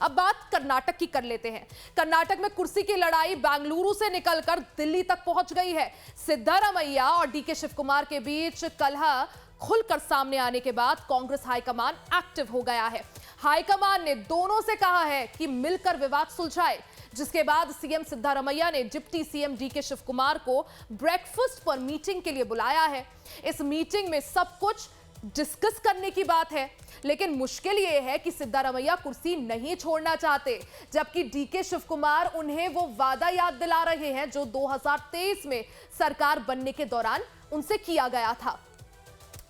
अब बात कर्नाटक की कर लेते हैं। कर्नाटक में कुर्सी की लड़ाई बेंगलुरु से निकलकर दिल्ली तक पहुंच गई है। सिद्धारमैया और डीके शिवकुमार के बीच कलह खुलकर सामने आने के बाद कांग्रेस हाईकमान एक्टिव हो गया है। हाईकमान ने दोनों से कहा है कि मिलकर विवाद सुलझाए, जिसके बाद सीएम सिद्धारमैया ने डिप्टी सीएम डीके शिवकुमार को ब्रेकफास्ट पर मीटिंग के लिए बुलाया है। इस मीटिंग में सब कुछ डिस्कस करने की बात है, लेकिन मुश्किल यह है कि सिद्धारमैया कुर्सी नहीं छोड़ना चाहते, जबकि डीके शिवकुमार उन्हें वो वादा याद दिला रहे हैं जो 2023 में सरकार बनने के दौरान उनसे किया गया था।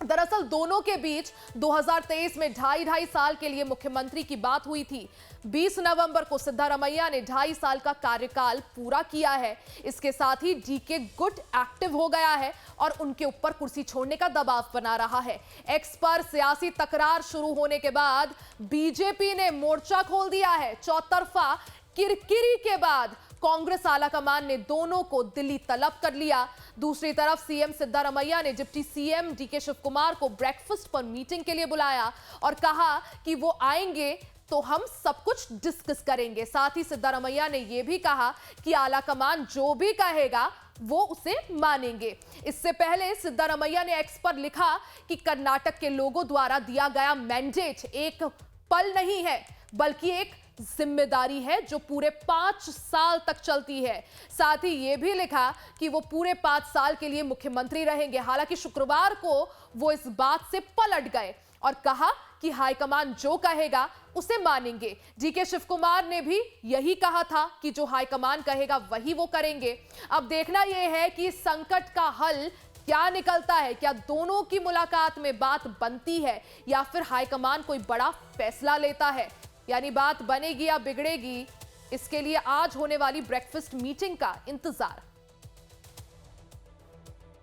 दरअसल दोनों के बीच 2023 में 2.5 साल के लिए मुख्यमंत्री की बात हुई थी। 20 नवंबर को सिद्धारमैया ने 2.5 साल का कार्यकाल पूरा किया है। इसके साथ ही डीके गुट एक्टिव हो गया है और उनके ऊपर कुर्सी छोड़ने का दबाव बना रहा है। एक्स पर सियासी तकरार शुरू होने के बाद बीजेपी ने मोर्चा खोल दिया है। चौतरफा किरकिरी के बाद कांग्रेस आलाकमान ने दोनों को दिल्ली तलब कर लिया। दूसरी तरफ सीएम सिद्धारमैया ने डिप्टी सीएम डीके शिवकुमार को ब्रेकफास्ट पर मीटिंग के लिए बुलाया और कहा कि वो आएंगे तो हम सब कुछ डिस्कस करेंगे। साथ ही सिद्धारमैया ने यह भी कहा कि आलाकमान जो भी कहेगा वो उसे मानेंगे। इससे पहले सिद्धारमैया ने एक्स पर लिखा कि कर्नाटक के लोगों द्वारा दिया गया मैंडेट एक पल नहीं है, बल्कि एक जिम्मेदारी है जो पूरे 5 साल तक चलती है। साथ ही यह भी लिखा कि वो पूरे 5 साल के लिए मुख्यमंत्री रहेंगे। हालांकि शुक्रवार को वो इस बात से पलट गए और कहा कि हाईकमान जो कहेगा उसे मानेंगे। डीके शिवकुमार ने भी यही कहा था कि जो हाईकमान कहेगा वही वो करेंगे। अब देखना यह है कि इस संकट का हल क्या निकलता है। क्या दोनों की मुलाकात में बात बनती है या फिर हाईकमान कोई बड़ा फैसला लेता है, यानी बात बनेगी या बिगड़ेगी, इसके लिए आज होने वाली ब्रेकफास्ट मीटिंग का इंतजार।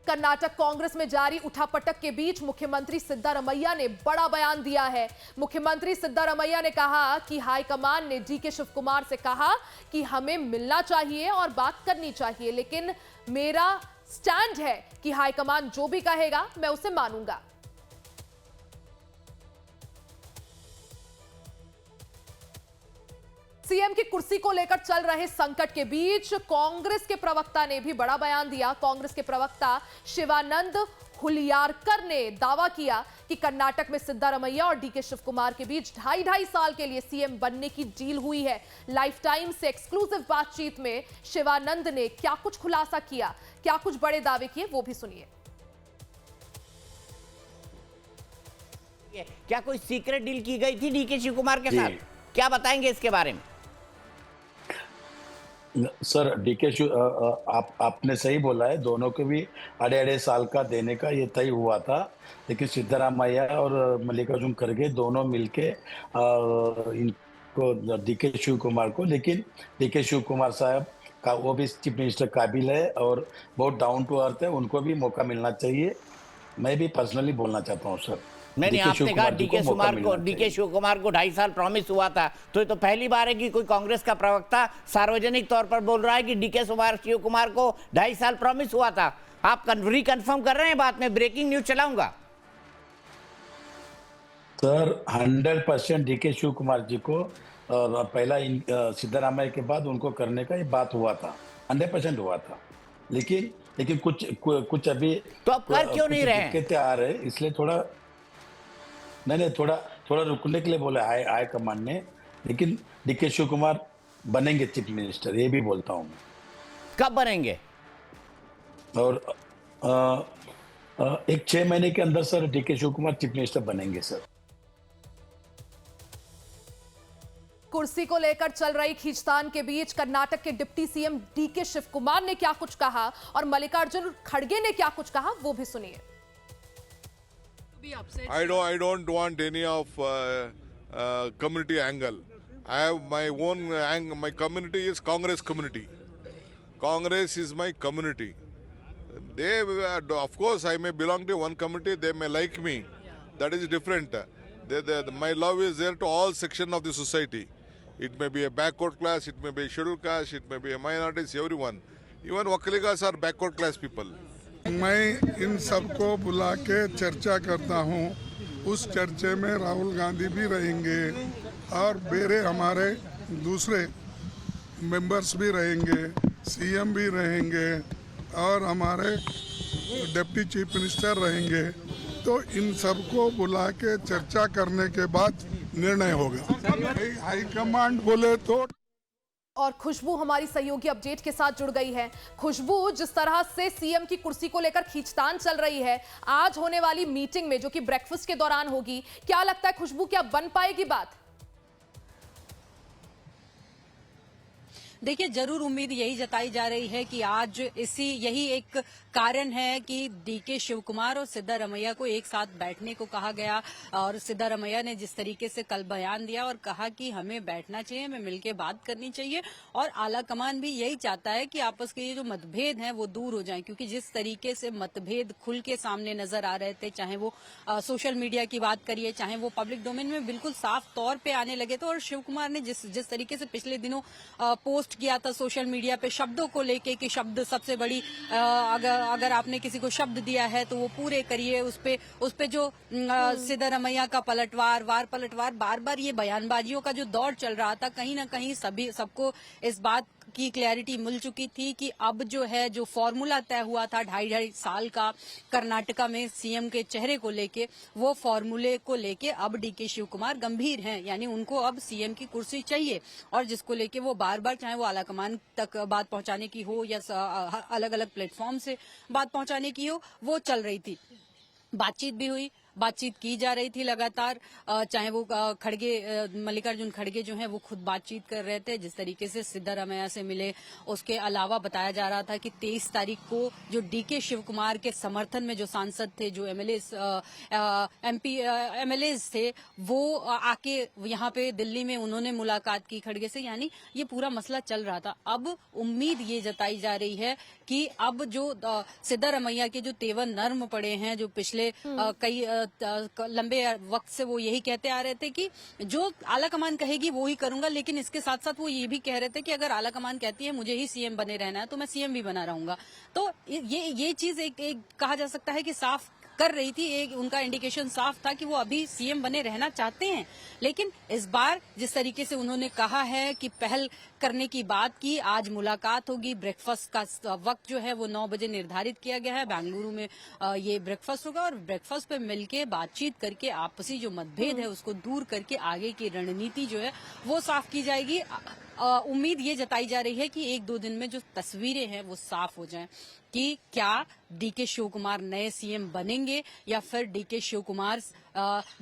कर्नाटक कांग्रेस में जारी उठापटक के बीच मुख्यमंत्री सिद्धारमैया ने बड़ा बयान दिया है। मुख्यमंत्री सिद्धारमैया ने कहा कि हाईकमान ने डीके शिवकुमार से कहा कि हमें मिलना चाहिए और बात करनी चाहिए, लेकिन मेरा स्टैंड है कि हाईकमान जो भी कहेगा मैं उसे मानूंगा। सीएम की कुर्सी को लेकर चल रहे संकट के बीच कांग्रेस के प्रवक्ता ने भी बड़ा बयान दिया। कांग्रेस के प्रवक्ता शिवानंद हुलियारकर ने दावा किया कि कर्नाटक में सिद्धारमैया और डीके शिवकुमार के बीच 2.5 साल के लिए सीएम बनने की डील हुई है। लाइफ टाइम से एक्सक्लूसिव बातचीत में शिवानंद ने क्या कुछ खुलासा किया, क्या कुछ बड़े दावे किए, वो भी सुनिए। क्या कोई सीक्रेट डील की गई थी डीके शिवकुमार के साथ? क्या बताएंगे इसके बारे में? सर डीके आपने सही बोला है, दोनों को भी 2.5 साल का देने का ये तय हुआ था, लेकिन सिद्धारमैया और मल्लिकार्जुन खड़गे दोनों मिलके इनको डीके शिवकुमार को, लेकिन डीके शिवकुमार साहब का वो भी चीफ मिनिस्टर काबिल है और बहुत डाउन टू अर्थ है, उनको भी मौका मिलना चाहिए। मैं भी पर्सनली बोलना चाहता हूँ सर। नहीं, आपने कहा डीके शिवकुमार को 2.5 साल प्रॉमिस हुआ था, तो ये तो पहली बार है कि कोई कांग्रेस का प्रवक्ता सार्वजनिक तौर पर बोल रहा है कि डीके शिवकुमार को 2.5 साल प्रॉमिस हुआ था। आप रिकन्फर्म कर रहे हैं बात में? ब्रेकिंग न्यूज चलाऊंगा सर। 100% डीके शिवकुमार जी को पहला सिद्धारमैया के बाद उनको करने का ये बात हुआ था, 100% हुआ था, लेकिन कुछ अभी तो आप कर क्यों नहीं रहे? दिक्कतें आ रहे, इसलिए थोड़ा नहीं थोड़ा रुकने के लिए बोला हाई कमांड ने, लेकिन डीके शिवकुमार बनेंगे चीफ मिनिस्टर, ये भी बोलता हूँ मैं। कब बनेंगे? और एक 6 महीने के अंदर sir DK Shivakumar chief minister बनेंगे सर। कुर्सी को लेकर चल रही खींचतान के बीच कर्नाटक के डिप्टी सीएम डीके शिवकुमार ने क्या कुछ कहा और मल्लिकार्जुन खड़गे ने क्या कुछ कहा, वो भी सुनिए। I don't want any of community angle. I have my own angle. My community is Congress community. Congress is my community. They, of course, I may belong to one community. They may like me. That is different. My love is there to all sections of the society. It may be a backward class. It may be a scheduled caste. It may be a minorities. Everyone. Even Wakaligas are backward class people. मैं इन सबको बुला के चर्चा करता हूँ उस चर्चे में राहुल गांधी भी रहेंगे और मेरे हमारे दूसरे मेंबर्स भी रहेंगे, सीएम भी रहेंगे और हमारे डिप्टी चीफ मिनिस्टर रहेंगे। तो इन सबको बुला के चर्चा करने के बाद निर्णय होगा। हाईकमांड बोले तो। और खुशबू हमारी सहयोगी अपडेट के साथ जुड़ गई है। खुशबू, जिस तरह से सीएम की कुर्सी को लेकर खींचतान चल रही है, आज होने वाली मीटिंग में जो कि ब्रेकफास्ट के दौरान होगी, क्या लगता है खुशबू, क्या बन पाएगी बात? देखिए, जरूर उम्मीद यही जताई जा रही है कि आज यही एक कारण है कि डीके शिवकुमार और सिद्धारमैया को एक साथ बैठने को कहा गया। और सिद्धारमैया ने जिस तरीके से कल बयान दिया और कहा कि हमें बैठना चाहिए, हमें मिलकर बात करनी चाहिए, और आला कमान भी यही चाहता है कि आपस के ये जो मतभेद हैं वो दूर हो जाएं, क्योंकि जिस तरीके से मतभेद खुल के सामने नजर आ रहे थे, चाहे वो सोशल मीडिया की बात करिए, चाहे वो पब्लिक डोमेन में बिल्कुल साफ तौर पे आने लगे थे। और शिवकुमार ने जिस तरीके से पिछले दिनों पोस्ट किया था सोशल मीडिया पे शब्दों को लेके कि शब्द सबसे बड़ी, अगर आपने किसी को शब्द दिया है तो वो पूरे करिए, उस पे जो सिद्धारमैया का पलटवार बार बार ये बयानबाजियों का जो दौर चल रहा था, कहीं ना कहीं सबको इस बात की क्लैरिटी मिल चुकी थी कि अब जो है, जो फॉर्मूला तय हुआ था 2.5 साल का कर्नाटका में सीएम के चेहरे को लेके, वो फॉर्मूले को लेके अब डीके शिवकुमार गंभीर हैं, यानी उनको अब सीएम की कुर्सी चाहिए, और जिसको लेके वो बार बार, चाहे वो आलाकमान तक बात पहुंचाने की हो या अलग अलग प्लेटफॉर्म से बात पहुंचाने की हो, वो चल रही थी। बातचीत भी हुई, बातचीत की जा रही थी लगातार, चाहे वो मल्लिकार्जुन खड़गे जो हैं वो खुद बातचीत कर रहे थे, जिस तरीके से सिद्धारमैया से मिले। उसके अलावा बताया जा रहा था कि 23 तारीख को जो डीके शिवकुमार के समर्थन में जो सांसद थे, जो एमएलए थे, वो आके यहाँ पे दिल्ली में उन्होंने मुलाकात की खड़गे से, यानी ये पूरा मसला चल रहा था। अब उम्मीद ये जताई जा रही है कि अब जो सिद्धारमैया के जो तेवर नर्म पड़े हैं, जो पिछले कई लंबे वक्त से वो यही कहते आ रहे थे कि जो आला कमान कहेगी वो ही करूंगा, लेकिन इसके साथ साथ वो ये भी कह रहे थे कि अगर आला कमान कहती है मुझे ही सीएम बने रहना है तो मैं सीएम भी बना रहूंगा। तो ये चीज एक कहा जा सकता है कि साफ कर रही थी, एक उनका इंडिकेशन साफ था कि वो अभी सीएम बने रहना चाहते हैं। लेकिन इस बार जिस तरीके से उन्होंने कहा है कि पहल करने की बात की, आज मुलाकात होगी, ब्रेकफास्ट का वक्त जो है वो 9 बजे निर्धारित किया गया है, बेंगलुरु में ये ब्रेकफास्ट होगा, और ब्रेकफास्ट पे मिलके बातचीत करके आपसी जो मतभेद है उसको दूर करके आगे की रणनीति जो है वो साफ की जाएगी। उम्मीद ये जताई जा रही है कि 1-2 दिन में जो तस्वीरें हैं वो साफ हो जाएं कि क्या डीके शिवकुमार नए सीएम बनेंगे या फिर डीके शिवकुमार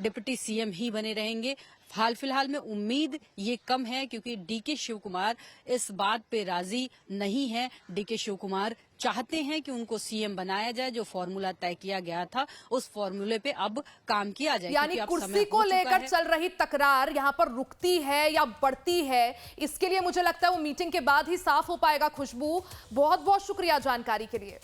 डिप्टी सीएम ही बने रहेंगे। हाल फिलहाल में उम्मीद ये कम है, क्योंकि डीके शिवकुमार इस बात पे राजी नहीं है। डीके शिवकुमार चाहते हैं कि उनको सीएम बनाया जाए, जो फॉर्मूला तय किया गया था उस फॉर्मूले पे अब काम किया जाए। यानी कुर्सी को लेकर चल रही तकरार यहाँ पर रुकती है या बढ़ती है, इसके लिए मुझे लगता है वो मीटिंग के बाद ही साफ हो पाएगा। खुशबू, बहुत बहुत शुक्रिया जानकारी के लिए।